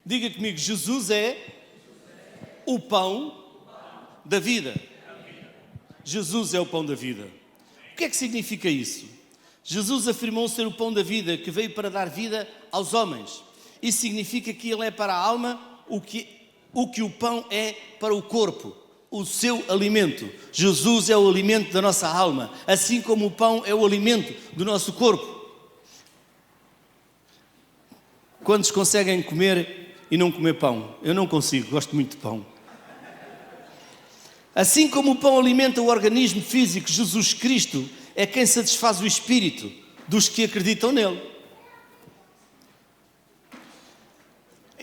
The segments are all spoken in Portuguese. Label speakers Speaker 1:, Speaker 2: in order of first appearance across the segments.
Speaker 1: Diga comigo, Jesus é o pão da vida. Jesus é o pão da vida. O que é que significa isso? Jesus afirmou ser o pão da vida, que veio para dar vida aos homens. Isso significa que Ele é para a alma o que o pão é para o corpo, o seu alimento. Jesus é o alimento da nossa alma, assim como o pão é o alimento do nosso corpo. Quantos conseguem comer e não comer pão? Eu não consigo, gosto muito de pão. Assim como o pão alimenta o organismo físico, Jesus Cristo é quem satisfaz o espírito dos que acreditam nele.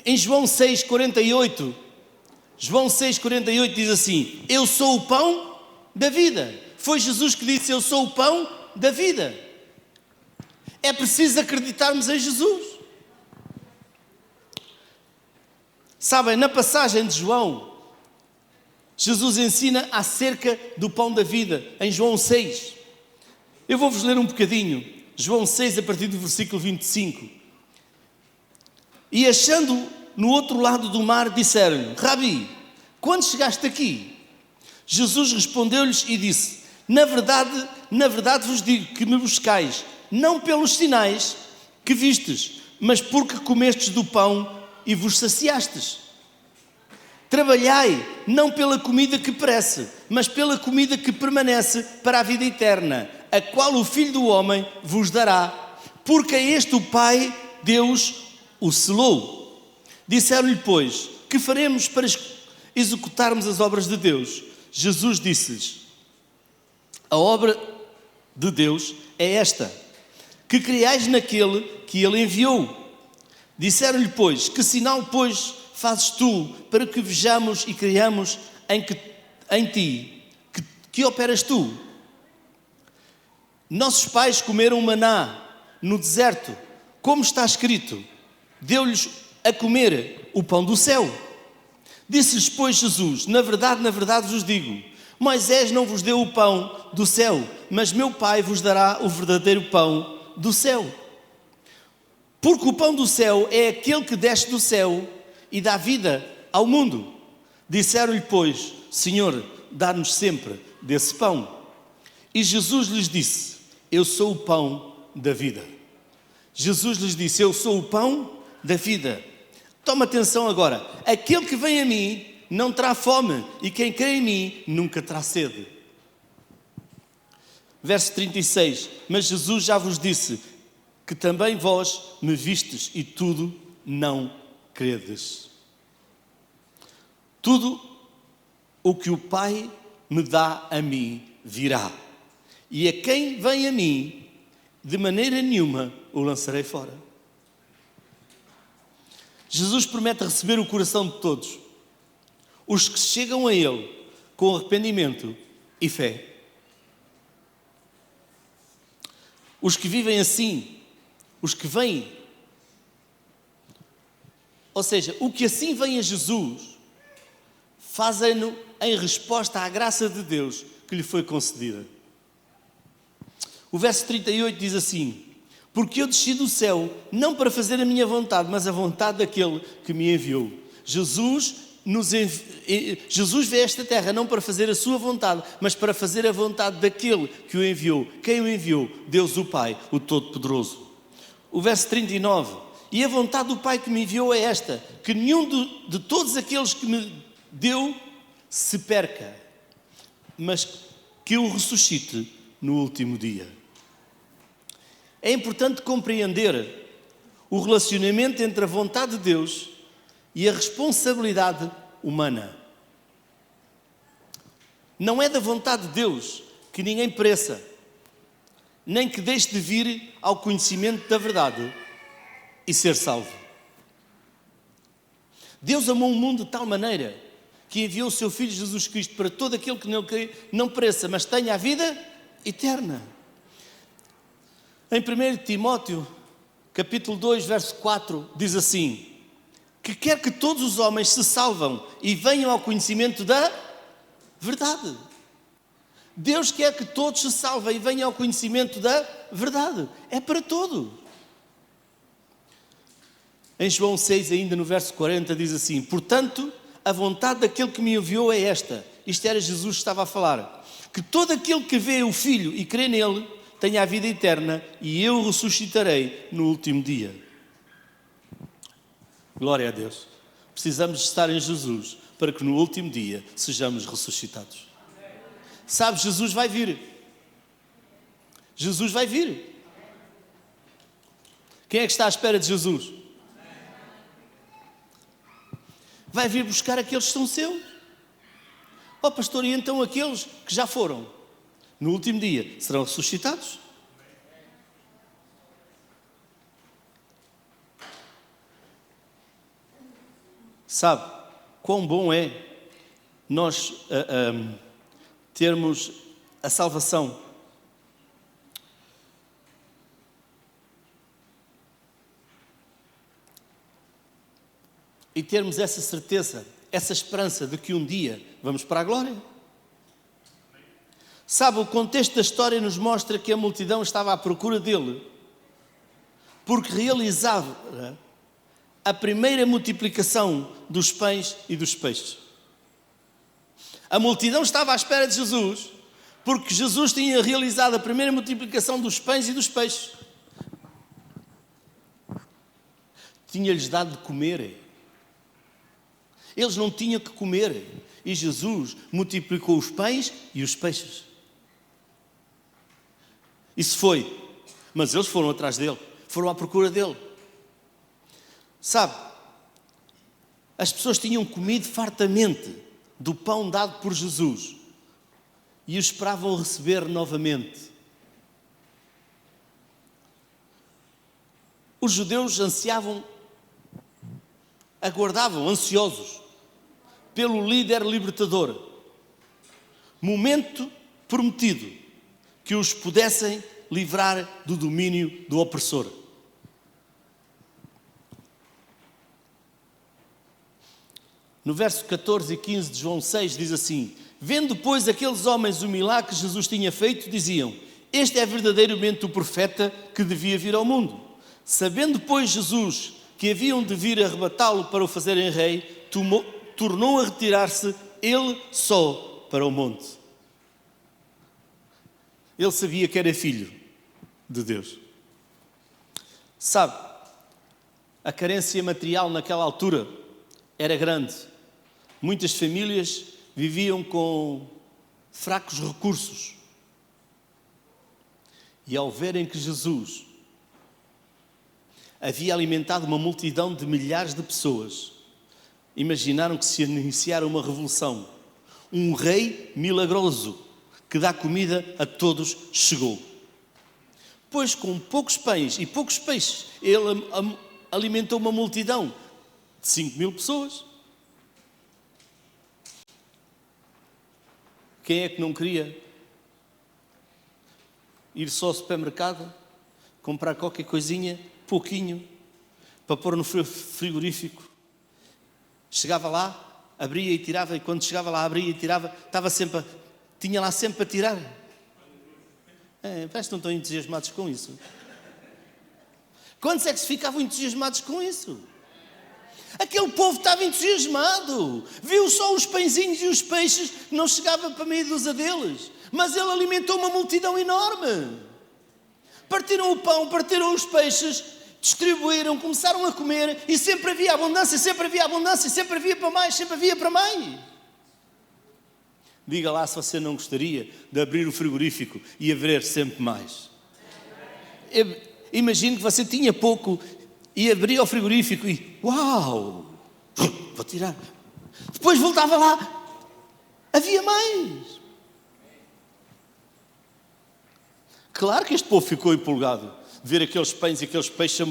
Speaker 1: Em João 6,48, diz assim: eu sou o pão da vida. Foi Jesus que disse: eu sou o pão da vida. É preciso acreditarmos em Jesus. Sabem, na passagem de João, Jesus ensina acerca do pão da vida, em João 6. Eu vou-vos ler um bocadinho. João 6, a partir do versículo 25. E achando no outro lado do mar, disseram-lhe: Rabi, quando chegaste aqui? Jesus respondeu-lhes e disse: na verdade vos digo que me buscais, não pelos sinais que vistes, mas porque comestes do pão e vos saciastes. Trabalhai não pela comida que perece, mas pela comida que permanece para a vida eterna, a qual o Filho do Homem vos dará, porque a este o Pai, Deus, o selou. Disseram-lhe, pois, que faremos para executarmos as obras de Deus? Jesus disse-lhes: a obra de Deus é esta, que creiais naquele que Ele enviou. Disseram-lhe, pois, que sinal, pois, fazes tu para que vejamos e creiamos em ti? Que operas tu? Nossos pais comeram maná no deserto, como está escrito: deu-lhes a comer o pão do céu. Disse-lhes, pois, Jesus: na verdade vos digo, Moisés não vos deu o pão do céu, mas meu Pai vos dará o verdadeiro pão do céu. Porque o pão do céu é aquele que desce do céu e dá vida ao mundo. Disseram-lhe, pois: Senhor, dá-nos sempre desse pão. E Jesus lhes disse: eu sou o pão da vida. Jesus lhes disse: eu sou o pão da vida. Toma atenção agora. Aquele que vem a mim não terá fome, e quem crê em mim nunca terá sede. Verso 36. Mas Jesus já vos disse que também vós me vistes e tudo não credes. Tudo o que o Pai me dá a mim virá, e a quem vem a mim, de maneira nenhuma o lançarei fora. Jesus promete receber o coração de todos os que chegam a Ele com arrependimento e fé. Os que vivem assim, os que vêm, ou seja, o que assim vem a Jesus, fazem-no em resposta à graça de Deus que lhe foi concedida. O verso 38 diz assim: porque eu desci do céu, não para fazer a minha vontade, mas a vontade daquele que me enviou. Jesus veio a esta terra não para fazer a sua vontade, mas para fazer a vontade daquele que o enviou. Quem o enviou? Deus o Pai, o Todo-Poderoso. O verso 39. E a vontade do Pai que me enviou é esta: que nenhum de todos aqueles que me deu se perca, mas que o ressuscite no último dia. É importante compreender o relacionamento entre a vontade de Deus e a responsabilidade humana. Não é da vontade de Deus que ninguém pereça, nem que deixe de vir ao conhecimento da verdade e ser salvo. Deus amou o mundo de tal maneira que enviou o seu Filho Jesus Cristo para todo aquele que nele crê, não pereça, mas tenha a vida eterna. Em 1 Timóteo, capítulo 2, verso 4, diz assim: que quer que todos os homens se salvam e venham ao conhecimento da verdade. Deus quer que todos se salvem e venham ao conhecimento da verdade. É para todos. Em João 6, ainda no verso 40, diz assim: portanto, a vontade daquele que me enviou é esta. Isto era Jesus que estava a falar. Que todo aquele que vê o Filho e crê nele tenha a vida eterna, e eu o ressuscitarei no último dia. Glória a Deus. Precisamos estar em Jesus para que no último dia sejamos ressuscitados. Sabe, Jesus vai vir. Jesus vai vir. Quem é que está à espera de Jesus? Vai vir buscar aqueles que são seus. Oh pastor, e então aqueles que já foram, no último dia, serão ressuscitados? Sabe, quão bom é nós termos a salvação. E termos essa certeza, essa esperança de que um dia vamos para a glória. Sabe, o contexto da história nos mostra que a multidão estava à procura dele, porque realizava a primeira multiplicação dos pães e dos peixes. A multidão estava à espera de Jesus, porque Jesus tinha realizado a primeira multiplicação dos pães e dos peixes. Tinha-lhes dado de comer. Eles não tinham que comer. E Jesus multiplicou os pães e os peixes. Isso foi. Mas eles foram atrás dele. Foram à procura dele. Sabe, as pessoas tinham comido fartamente do pão dado por Jesus. E o esperavam receber novamente. Os judeus ansiavam, aguardavam, ansiosos, pelo líder libertador. Momento prometido que os pudessem livrar do domínio do opressor. No verso 14 e 15 de João 6 diz assim: vendo, pois, aqueles homens o milagre que Jesus tinha feito, diziam: este é verdadeiramente o profeta que devia vir ao mundo. Sabendo, pois, Jesus que haviam de vir arrebatá-lo para o fazerem rei, tornou a retirar-se ele só para o monte. Ele sabia que era filho de Deus. Sabe, a carência material naquela altura era grande. Muitas famílias viviam com fracos recursos. E ao verem que Jesus havia alimentado uma multidão de milhares de pessoas, imaginaram que se iniciara uma revolução. Um rei milagroso que dá comida a todos chegou. Pois com poucos pães e poucos peixes, ele alimentou uma multidão de 5.000 pessoas. Quem é que não queria ir só ao supermercado, comprar qualquer coisinha, pouquinho, para pôr no frigorífico? Chegava lá, abria e tirava, e quando chegava lá, abria e tirava, tinha lá sempre a tirar. Parece que não estão entusiasmados com isso. Quantos é que se ficavam entusiasmados com isso? Aquele povo estava entusiasmado. Viu só os pãezinhos e os peixes, não chegava para meia dúzia deles. Mas ele alimentou uma multidão enorme. Partiram o pão, partiram os peixes, distribuíram, começaram a comer, e sempre havia abundância, sempre havia abundância, sempre havia para mais, sempre havia para mais. Diga lá se você não gostaria de abrir o frigorífico e haver sempre mais. Imagino que você tinha pouco e abria o frigorífico e uau, vou tirar. Depois voltava lá, havia mais. Claro que este povo ficou empolgado de ver aqueles pães e aqueles peixes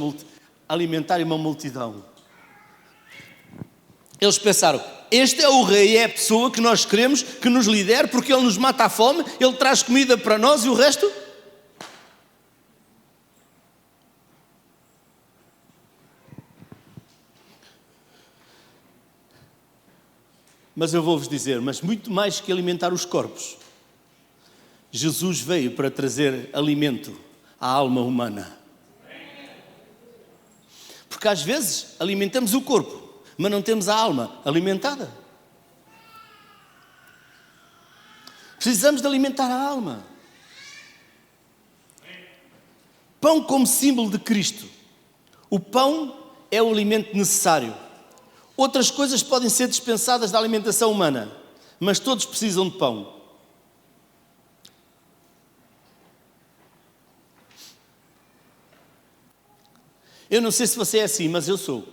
Speaker 1: alimentarem uma multidão. Eles pensaram: este é o rei, é a pessoa que nós queremos que nos lidere, porque ele nos mata a fome, ele traz comida para nós e o resto? Mas eu vou-vos dizer, mas muito mais que alimentar os corpos, Jesus veio para trazer alimento à alma humana. Porque Porque às vezes alimentamos o corpo, mas não temos a alma alimentada. Precisamos de alimentar a alma. Pão como símbolo de Cristo. O pão é o alimento necessário. Outras coisas podem ser dispensadas da alimentação humana, mas todos precisam de pão. Eu não sei se você é assim, mas eu sou.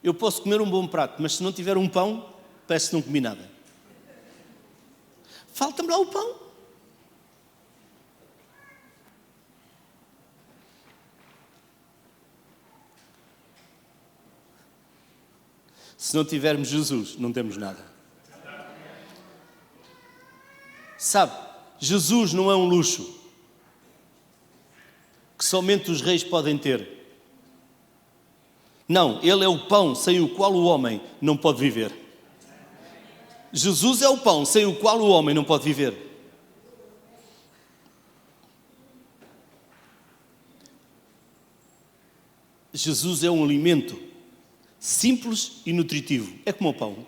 Speaker 1: Eu posso comer um bom prato, mas se não tiver um pão, parece que não comi nada. Falta-me lá o pão. Se não tivermos Jesus, não temos nada. Sabe, Jesus não é um luxo que somente os reis podem ter. Não, Ele é o pão sem o qual o homem não pode viver. Jesus é o pão sem o qual o homem não pode viver. Jesus é um alimento simples e nutritivo. É como o pão.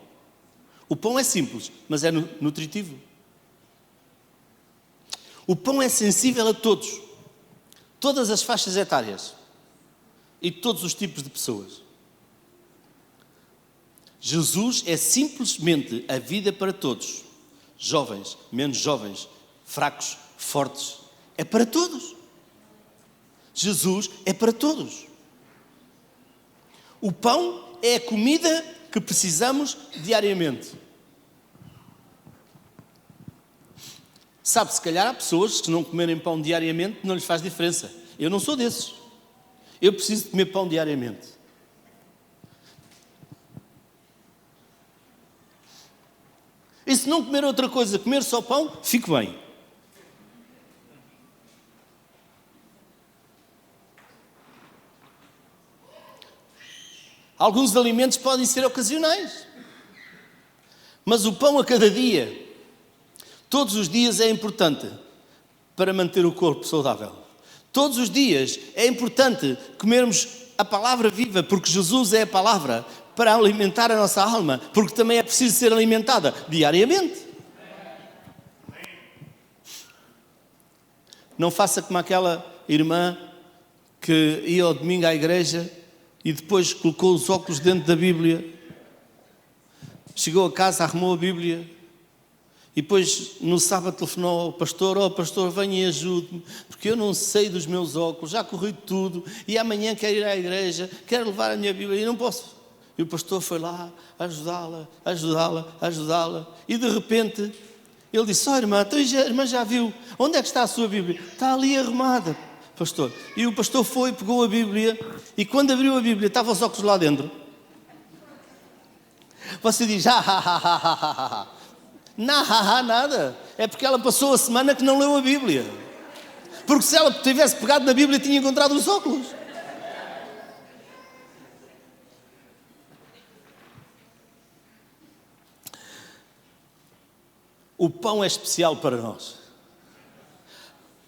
Speaker 1: O pão é simples, mas é nutritivo. O pão é sensível a todos. Todas as faixas etárias e todos os tipos de pessoas. Jesus é simplesmente a vida para todos. Jovens, menos jovens, fracos, fortes. É para todos. Jesus é para todos. O pão é a comida que precisamos diariamente. Sabe, se calhar há pessoas que se não comerem pão diariamente não lhes faz diferença. Eu não sou desses. Eu preciso de comer pão diariamente. E se não comer outra coisa, comer só pão, fico bem. Alguns alimentos podem ser ocasionais. Mas o pão a cada dia, todos os dias é importante para manter o corpo saudável. Todos os dias é importante comermos a palavra viva, porque Jesus é a palavra, para alimentar a nossa alma, porque também é preciso ser alimentada diariamente. Não faça como aquela irmã que ia ao domingo à igreja e depois colocou os óculos dentro da Bíblia, chegou a casa, arrumou a Bíblia e depois no sábado telefonou ao pastor: "Oh pastor, venha e ajude-me, porque eu não sei dos meus óculos, já corri tudo e amanhã quero ir à igreja, quero levar a minha Bíblia e não posso." E o pastor foi lá ajudá-la e de repente ele disse: "Oh irmã, então a irmã já viu, onde é que está a sua Bíblia?" "Está ali arrumada, pastor." E o pastor foi, pegou a Bíblia e quando abriu a Bíblia estavam os óculos lá dentro. Você diz: Não, nada. É porque ela passou a semana que não leu a Bíblia. Porque se ela tivesse pegado na Bíblia tinha encontrado os óculos. O pão é especial para nós.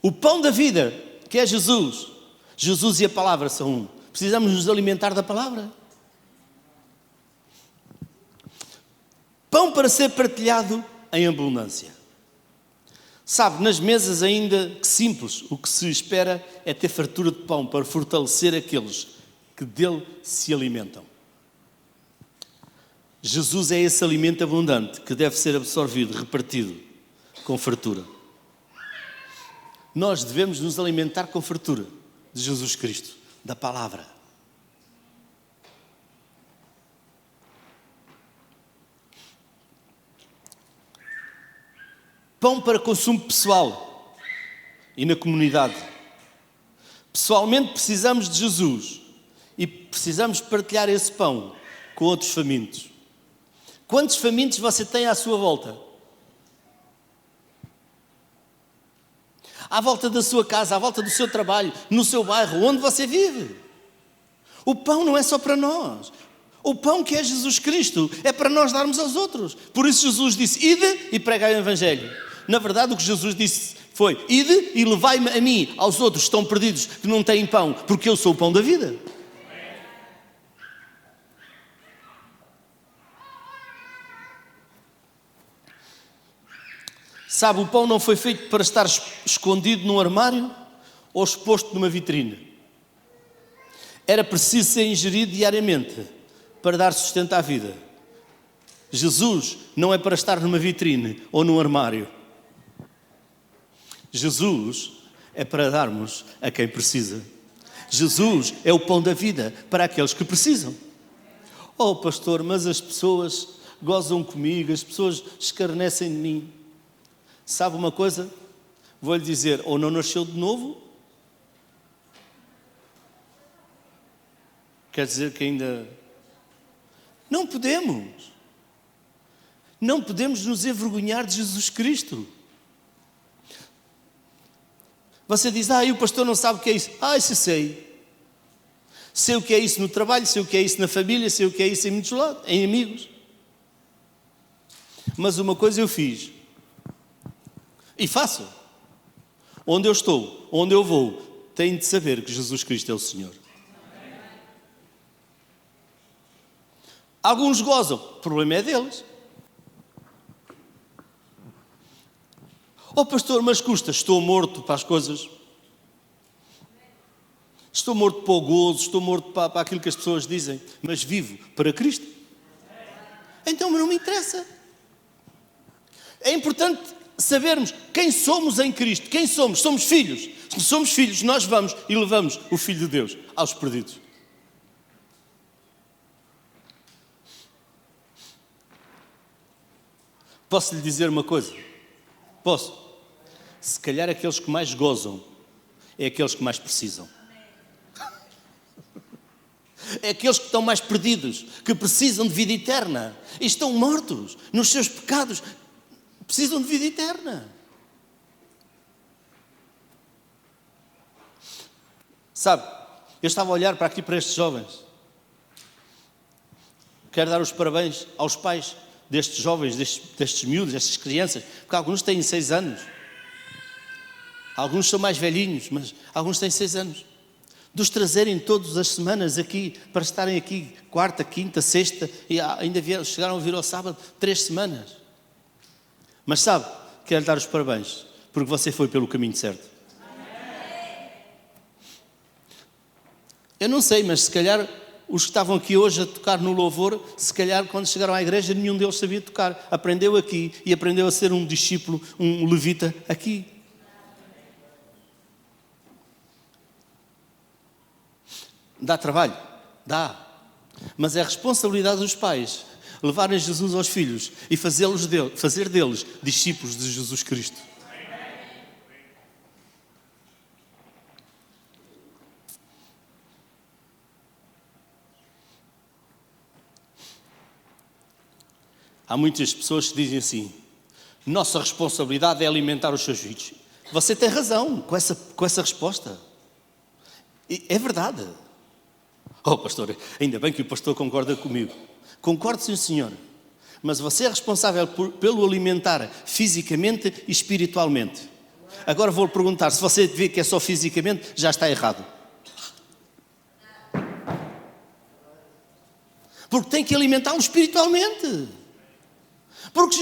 Speaker 1: O pão da vida, que é Jesus. Jesus e a palavra são um. Precisamos nos alimentar da palavra. Pão para ser partilhado em abundância. Sabe, nas mesas ainda que simples, o que se espera é ter fartura de pão para fortalecer aqueles que dele se alimentam. Jesus é esse alimento abundante que deve ser absorvido, repartido com fartura. Nós devemos nos alimentar com fartura de Jesus Cristo, da palavra. Pão para consumo pessoal e na comunidade. Pessoalmente precisamos de Jesus e precisamos partilhar esse pão com outros famintos. Quantos famintos você tem à sua volta? À volta da sua casa, à volta do seu trabalho, no seu bairro, onde você vive. O pão não é só para nós. O pão que é Jesus Cristo é para nós darmos aos outros. Por isso Jesus disse: "Ide e pregai o Evangelho." Na verdade o que Jesus disse foi: "Ide e levai-me a mim, aos outros que estão perdidos, que não têm pão, porque eu sou o pão da vida." Sabe, o pão não foi feito para estar escondido num armário ou exposto numa vitrine. Era preciso ser ingerido diariamente para dar sustento à vida. Jesus não é para estar numa vitrine ou num armário. Jesus é para darmos a quem precisa. Jesus é o pão da vida para aqueles que precisam. Oh, pastor, mas as pessoas gozam comigo, as pessoas escarnecem de mim. Sabe uma coisa? Vou-lhe dizer, ou não nasceu de novo, quer dizer que ainda não podemos nos envergonhar de Jesus Cristo. Você diz, e o pastor não sabe o que é isso. Isso sei. Sei o que é isso no trabalho, sei o que é isso na família, sei o que é isso em muitos lados, em amigos. Mas uma coisa eu fiz. E faço. Onde eu estou, onde eu vou, tenho de saber que Jesus Cristo é o Senhor. Alguns gozam, o problema é deles. Oh pastor, mas custa, estou morto para as coisas. Estou morto para o gozo, estou morto para aquilo que as pessoas dizem, mas vivo para Cristo. Então não me interessa. É importante sabermos quem somos em Cristo. Quem somos? Somos filhos. Se somos filhos, nós vamos e levamos o Filho de Deus aos perdidos. Posso lhe dizer uma coisa? Posso? Se calhar aqueles que mais gozam é aqueles que mais precisam. É aqueles que estão mais perdidos, que precisam de vida eterna e estão mortos nos seus pecados, precisam de vida eterna. Sabe, eu estava a olhar para aqui, para estes jovens. Quero dar os parabéns aos pais destes jovens, destes miúdos, destas crianças, porque alguns têm 6 anos. Alguns são mais velhinhos, mas alguns têm 6 anos. De os trazerem todas as semanas aqui, para estarem aqui quarta, quinta, sexta, e ainda chegaram a vir ao sábado 3 semanas. Mas sabe, quero dar os parabéns, porque você foi pelo caminho certo. Eu não sei, mas se calhar os que estavam aqui hoje a tocar no louvor, se calhar quando chegaram à igreja nenhum deles sabia tocar. Aprendeu aqui e aprendeu a ser um discípulo, um levita aqui. Dá trabalho? Dá. Mas é responsabilidade dos pais levarem Jesus aos filhos e fazer deles discípulos de Jesus Cristo. Há muitas pessoas que dizem assim: nossa responsabilidade é alimentar os seus filhos. Você tem razão com essa resposta. É verdade. Oh, pastor, ainda bem que o pastor concorda comigo. Concordo, sim, senhor. Mas você é responsável pelo alimentar fisicamente e espiritualmente. Agora vou-lhe perguntar, se você vê que é só fisicamente, já está errado. Porque tem que alimentá-lo espiritualmente. Porque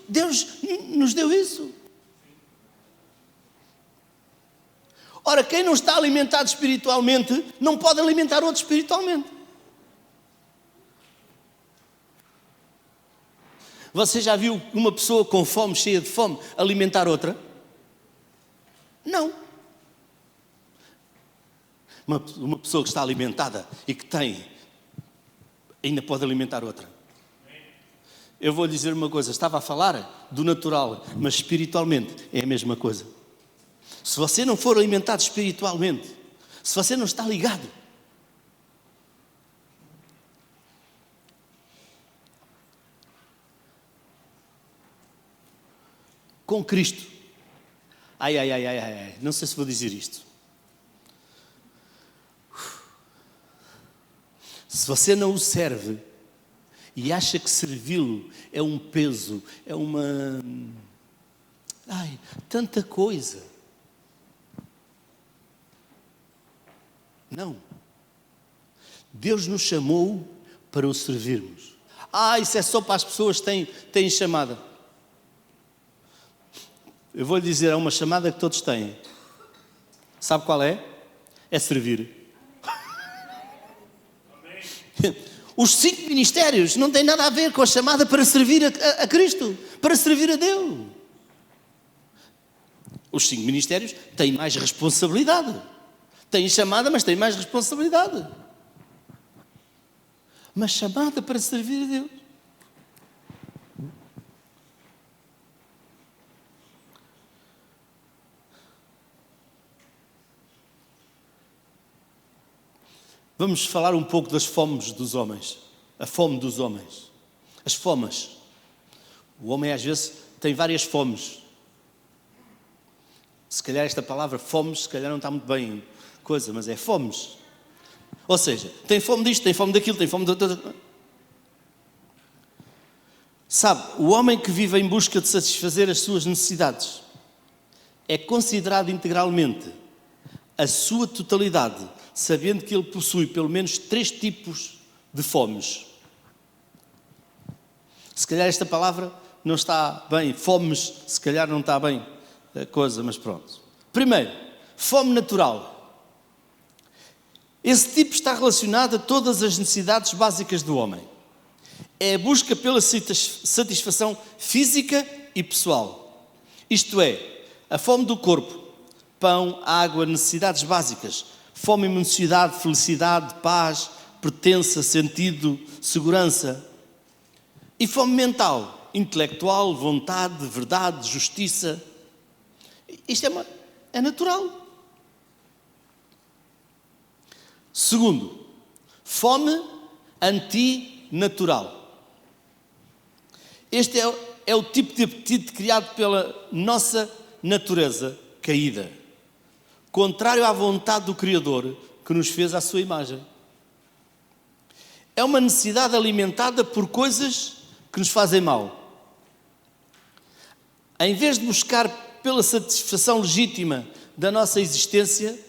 Speaker 1: Deus nos deu isso. Ora, quem não está alimentado espiritualmente, não pode alimentar outro espiritualmente. Você já viu uma pessoa com fome, cheia de fome, alimentar outra? Não. Uma pessoa que está alimentada e que tem, ainda pode alimentar outra. Eu vou lhe dizer uma coisa, estava a falar do natural, mas espiritualmente é a mesma coisa. Se você não for alimentado espiritualmente, se você não está ligado, com Cristo, não sei se vou dizer isto. Se você não o serve e acha que servi-lo é um peso, é uma... tanta coisa. Não. Deus nos chamou para o servirmos. Isso é só para as pessoas que têm chamada. Eu vou lhe dizer, é uma chamada que todos têm. Sabe qual é? É servir. Os 5 ministérios não têm nada a ver com a chamada para servir a Cristo, para servir a Deus. Os 5 ministérios têm mais responsabilidade. Têm chamada, mas têm mais responsabilidade. Mas chamada para servir a Deus. Vamos falar um pouco das fomes dos homens. A fome dos homens. As fomes. O homem às vezes tem várias fomes. Se calhar esta palavra fomes, se calhar não está muito bem coisa, mas é fomes. Ou seja, tem fome disto, tem fome daquilo, tem fome de outra. Sabe, o homem que vive em busca de satisfazer as suas necessidades é considerado integralmente a sua totalidade, sabendo que ele possui pelo menos 3 tipos de fomes. Se calhar esta palavra não está bem, fomes, se calhar não está bem a coisa, mas pronto. Primeiro, fome natural. Esse tipo está relacionado a todas as necessidades básicas do homem. É a busca pela satisfação física e pessoal. Isto é, a fome do corpo, pão, água, necessidades básicas. Fome, emocionalidade, felicidade, paz, pertença, sentido, segurança. E fome mental, intelectual, vontade, verdade, justiça. Isto é natural. Segundo, fome antinatural. Este é o tipo de apetite criado pela nossa natureza caída, contrário à vontade do Criador que nos fez à sua imagem. É uma necessidade alimentada por coisas que nos fazem mal. Em vez de buscar pela satisfação legítima da nossa existência,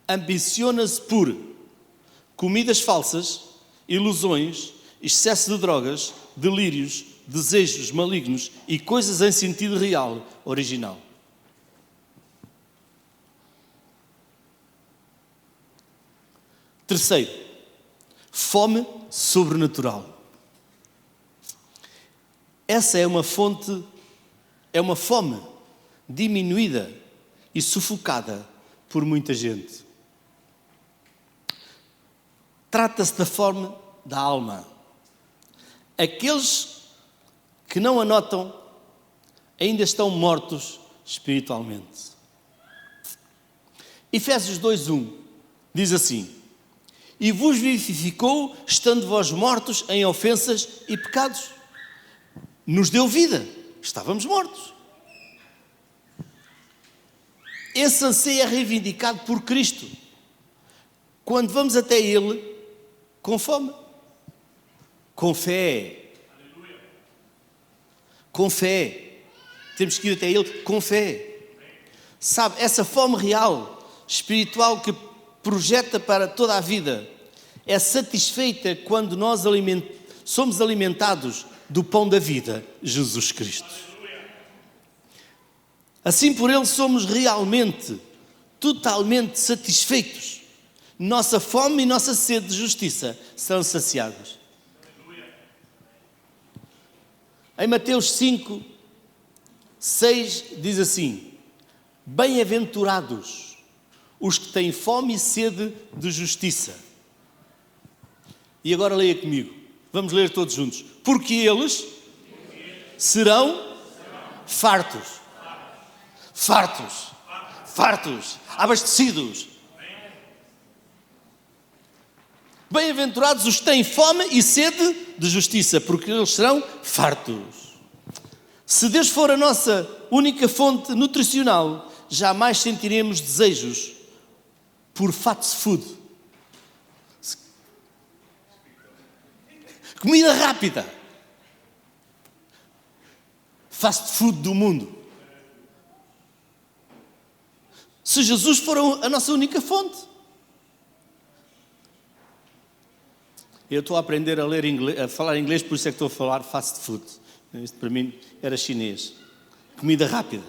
Speaker 1: ambiciona-se por comidas falsas, ilusões, excesso de drogas, delírios, desejos malignos e coisas em sentido real, original. Terceiro, fome sobrenatural. Essa é uma fonte, é uma fome diminuída e sufocada por muita gente. Trata-se da fome da alma. Aqueles que não a notam ainda estão mortos espiritualmente. Efésios 2:1 diz assim: e vos vivificou, estando vós mortos em ofensas e pecados. Nos deu vida, estávamos mortos. Esse anseio é reivindicado por Cristo, quando vamos até Ele com fome, com fé. Com fé. Temos que ir até Ele com fé. Sabe, essa fome real, espiritual, que projeta para toda a vida, é satisfeita quando nós somos alimentados do pão da vida, Jesus Cristo. Assim, por Ele somos realmente, totalmente satisfeitos. Nossa fome e nossa sede de justiça são saciadas. Em Mateus 5:6 diz assim: bem-aventurados os que têm fome e sede de justiça. E agora leia comigo. Vamos ler todos juntos. Porque eles serão fartos. Fartos. Fartos. Abastecidos. Bem-aventurados os que têm fome e sede de justiça, porque eles serão fartos. Se Deus for a nossa única fonte nutricional, jamais sentiremos desejos por fast food. Comida rápida. Fast food do mundo. Se Jesus for a nossa única fonte. Eu estou a aprender a ler inglês, a falar inglês, por isso é que estou a falar fast food. Isto para mim era chinês. Comida rápida.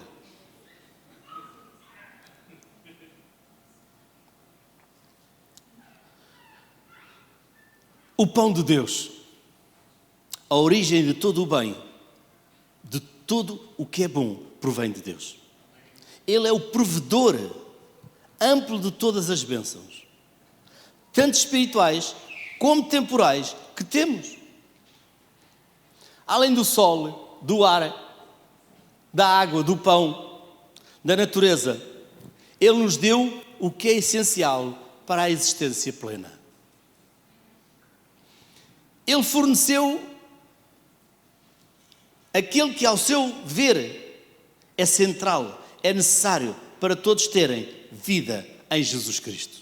Speaker 1: o pão de Deus, a origem de todo o bem, de tudo o que é bom, provém de Deus. Ele é o provedor amplo de todas as bênçãos, tanto espirituais como temporais, que temos. Além do sol, do ar, da água, do pão, da natureza, Ele nos deu o que é essencial para a existência plena. Ele forneceu aquilo que, ao seu ver, é central, é necessário para todos terem vida em Jesus Cristo.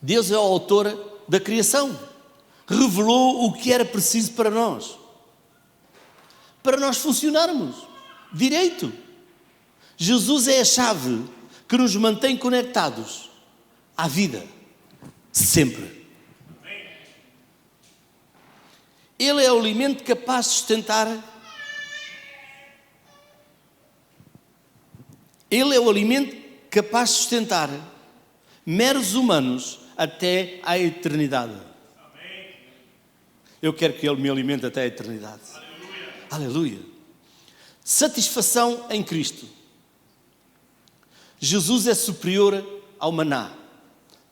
Speaker 1: Deus é o autor da criação. Revelou o que era preciso para nós funcionarmos direito. Jesus é a chave que nos mantém conectados à vida, sempre. Ele é o alimento capaz de sustentar. Ele é o alimento capaz de sustentar meros humanos até à eternidade. Eu quero que Ele me alimente até à eternidade. Aleluia. Satisfação em Cristo. Jesus é superior ao maná.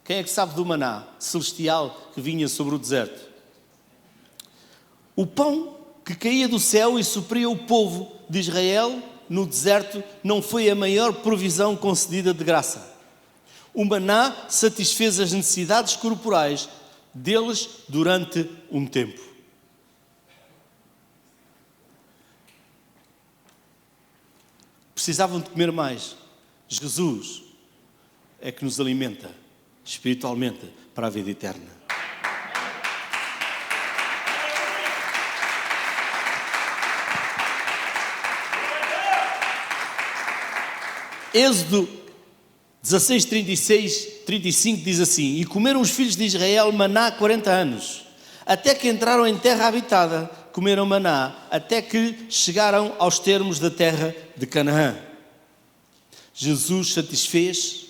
Speaker 1: Quem é que sabe do maná celestial que vinha sobre o deserto? O pão que caía do céu e supria o povo de Israel no deserto não foi a maior provisão concedida de graça. O maná satisfez as necessidades corporais deles durante um tempo. Precisavam de comer mais. Jesus é que nos alimenta espiritualmente para a vida eterna. Êxodo 16, 36, 35 diz assim: e comeram os filhos de Israel maná 40 anos, até que entraram em terra habitada, comeram maná, até que chegaram aos termos da terra de Canaã. Jesus satisfaz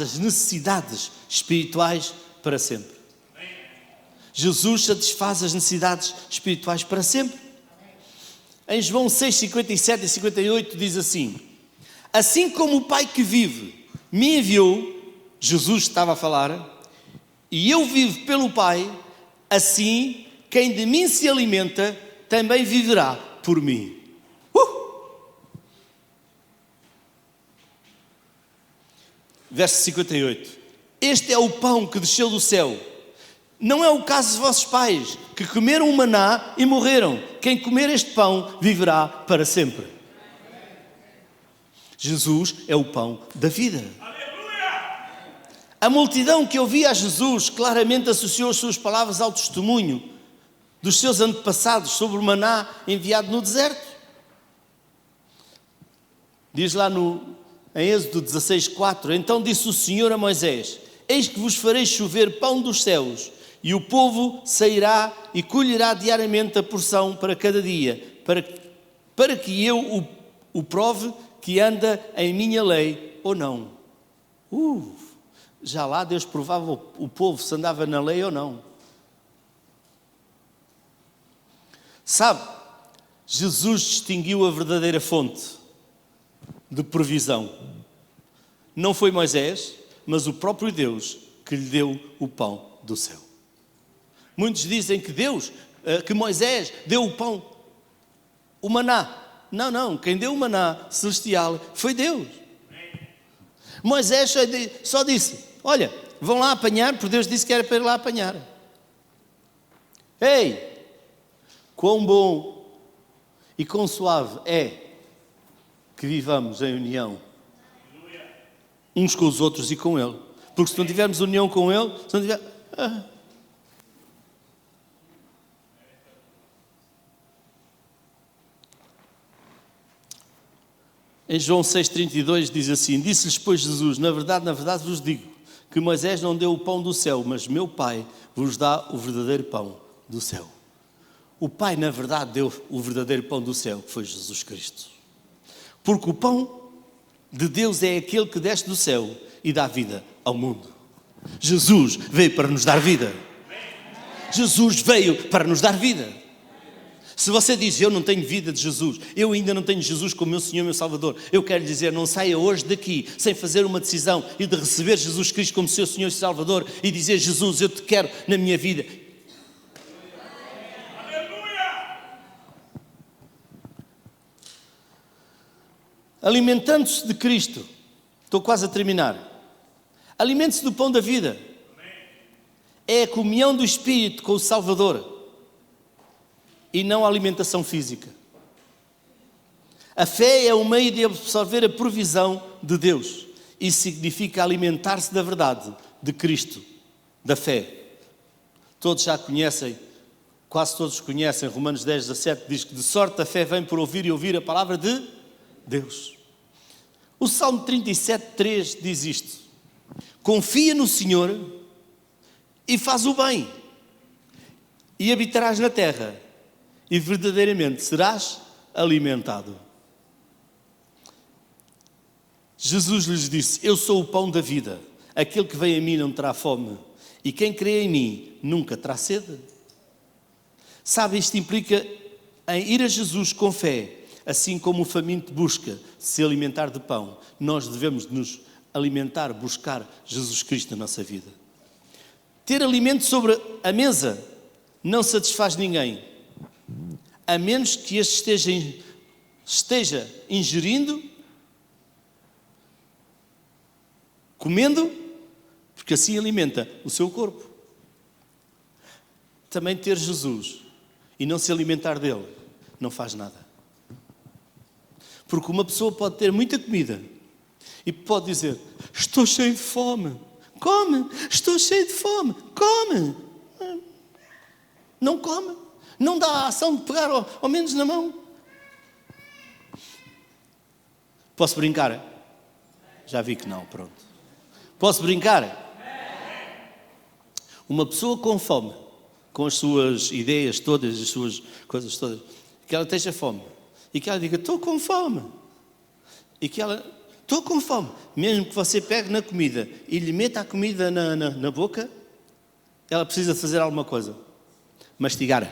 Speaker 1: as necessidades espirituais para sempre. Jesus satisfaz as necessidades espirituais para sempre. Em João 6, 57 e 58 diz assim: assim como o Pai que vive me enviou, Jesus estava a falar, e eu vivo pelo Pai, assim quem de mim se alimenta também viverá por mim. Verso 58. Este é o pão que desceu do céu. Não é o caso dos vossos pais, que comeram o maná e morreram. Quem comer este pão viverá para sempre. Jesus é o pão da vida. A multidão que ouvia a Jesus claramente associou as suas palavras ao testemunho dos seus antepassados sobre o maná enviado no deserto. Diz lá em Êxodo 16:4: então disse o Senhor a Moisés: eis que vos farei chover pão dos céus, e o povo sairá e colherá diariamente a porção para cada dia, para que eu o prove que anda em minha lei ou não. Já lá Deus provava o povo se andava na lei ou não. Sabe, Jesus distinguiu a verdadeira fonte de provisão. Não foi Moisés, mas o próprio Deus que lhe deu o pão do céu. Muitos dizem que Moisés deu o pão, o maná. Não, quem deu o maná celestial foi Deus. Moisés só disse: olha, vão lá apanhar, porque Deus disse que era para ir lá apanhar. Ei, quão bom e quão suave é que vivamos em união uns com os outros e com Ele. Porque se não tivermos união com Ele, se não tiver... Em João 6,32 diz assim: disse-lhes, pois, Jesus: na verdade vos digo que Moisés não deu o pão do céu, mas meu Pai vos dá o verdadeiro pão do céu. O Pai, na verdade, deu o verdadeiro pão do céu, que foi Jesus Cristo. Porque o pão de Deus é aquele que desce do céu e dá vida ao mundo. Jesus veio para nos dar vida. Jesus veio para nos dar vida. Se você diz, eu não tenho vida de Jesus, eu ainda não tenho Jesus como meu Senhor, meu Salvador, eu quero dizer, não saia hoje daqui sem fazer uma decisão e de receber Jesus Cristo como seu Senhor e Salvador e dizer, Jesus, eu te quero na minha vida. Alimentando-se de Cristo, estou quase a terminar, alimente-se do pão da vida, é a comunhão do Espírito com o Salvador e não a alimentação física. A fé é o meio de absorver a provisão de Deus. Isso significa alimentar-se da verdade de Cristo, da fé. Todos já conhecem, quase todos conhecem, Romanos 10, 17, diz que de sorte a fé vem por ouvir e ouvir a palavra de Deus. O Salmo 37, 3 diz isto: confia no Senhor e faz o bem, e habitarás na terra, e verdadeiramente serás alimentado. Jesus lhes disse, eu sou o pão da vida, aquele que vem a mim não terá fome, e quem crê em mim nunca terá sede. Sabe, isto implica em ir a Jesus com fé, assim como o faminto busca se alimentar de pão, nós devemos nos alimentar, buscar Jesus Cristo na nossa vida. Ter alimento sobre a mesa não satisfaz ninguém, a menos que este esteja ingerindo, comendo, porque assim alimenta o seu corpo. Também ter Jesus e não se alimentar dele não faz nada. Porque uma pessoa pode ter muita comida e pode dizer, estou cheio de fome, come, estou cheio de fome, come. Não come, não dá a ação de pegar ao menos na mão. Posso brincar? Já vi que não, pronto. Posso brincar? Uma pessoa com fome, com as suas ideias todas, as suas coisas todas, que ela esteja fome, e que ela diga, estou com fome, e que ela, estou com fome, mesmo que você pegue na comida e lhe meta a comida na boca, ela precisa fazer alguma coisa, mastigar.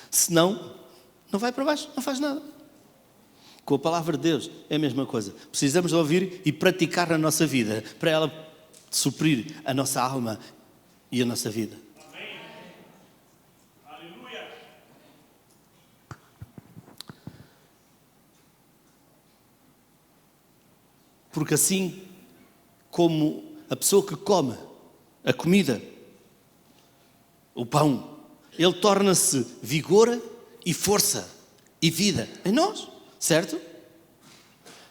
Speaker 1: Senão, não vai para baixo, não faz nada. Com a palavra de Deus é a mesma coisa. Precisamos ouvir e praticar na nossa vida, para ela suprir a nossa alma e a nossa vida.
Speaker 2: Amém. Aleluia.
Speaker 1: Porque assim como a pessoa que come a comida, o pão, ele torna-se vigor e força e vida em nós, certo?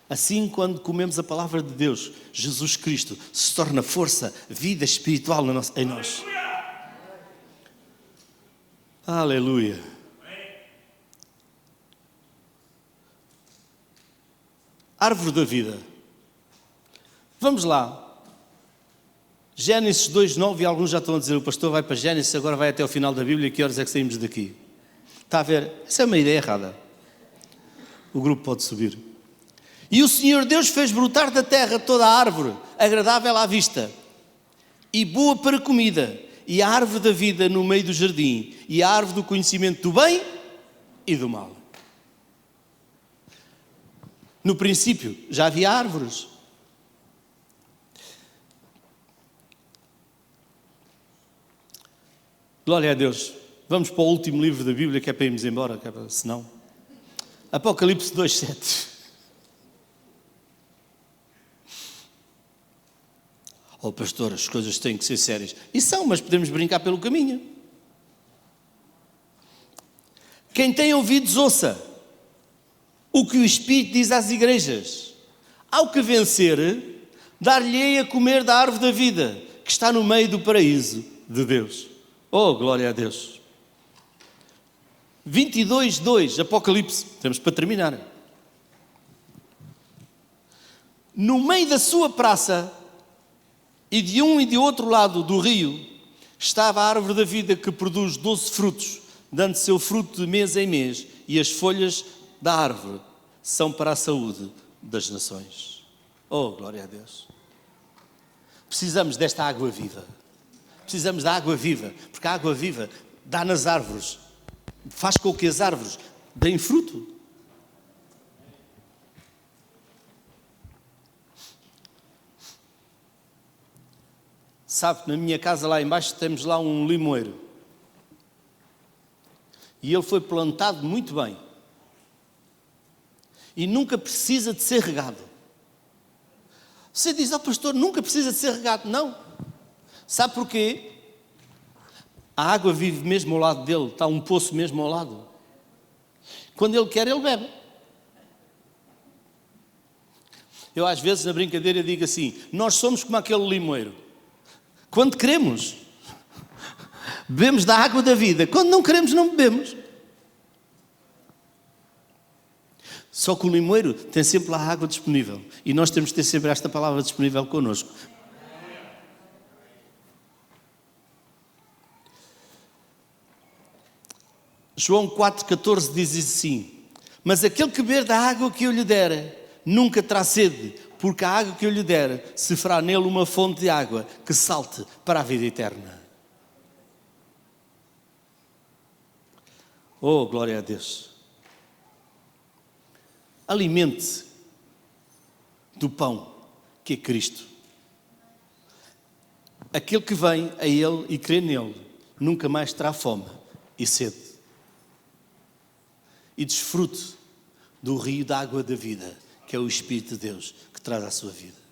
Speaker 1: Assim, quando comemos a palavra de Deus, Jesus Cristo se torna força, vida espiritual em nós. Aleluia. Árvore da vida. Vamos lá. Gênesis 2:9, e alguns já estão a dizer, o pastor vai para Gênesis, agora vai até ao final da Bíblia, que horas é que saímos daqui? Está a ver? Essa é uma ideia errada. O grupo pode subir. E o Senhor Deus fez brotar da terra toda a árvore, agradável à vista, e boa para comida, e a árvore da vida no meio do jardim, e a árvore do conhecimento do bem e do mal. No princípio já havia árvores. Glória a Deus. Vamos para o último livro da Bíblia, que é para irmos embora, que é para, senão. Apocalipse 2:7. Oh, pastor, as coisas têm que ser sérias. E são, mas podemos brincar pelo caminho. Quem tem ouvidos, ouça o que o Espírito diz às igrejas. Ao que vencer, dar-lhe-ei a comer da árvore da vida, que está no meio do paraíso de Deus. Oh, glória a Deus. 22:2, Apocalipse. Temos para terminar. No meio da sua praça, e de um e de outro lado do rio, estava a árvore da vida que produz 12 frutos, dando seu fruto de mês em mês, e as folhas da árvore são para a saúde das nações. Oh, glória a Deus. Precisamos desta água viva. Precisamos da água viva, porque a água viva dá nas árvores, faz com que as árvores deem fruto. Sabe, na minha casa lá embaixo temos lá um limoeiro. E ele foi plantado muito bem. E nunca precisa de ser regado. Você diz, pastor, nunca precisa de ser regado. Não. Sabe porquê? A água vive mesmo ao lado dele, está um poço mesmo ao lado. Quando ele quer, ele bebe. Eu às vezes na brincadeira digo assim, nós somos como aquele limoeiro. Quando queremos, bebemos da água da vida. Quando não queremos, não bebemos. Só que o limoeiro tem sempre lá a água disponível. E nós temos que ter sempre esta palavra disponível connosco. João 4,14 diz assim: mas aquele que beber da água que eu lhe der, nunca terá sede, porque a água que eu lhe der se fará nele uma fonte de água que salte para a vida eterna. Oh, glória a Deus. Alimente-se do pão que é Cristo. Aquele que vem a Ele e crê nele, nunca mais terá fome e sede. E desfrute do rio da água da vida, que é o Espírito de Deus, que traz à sua vida.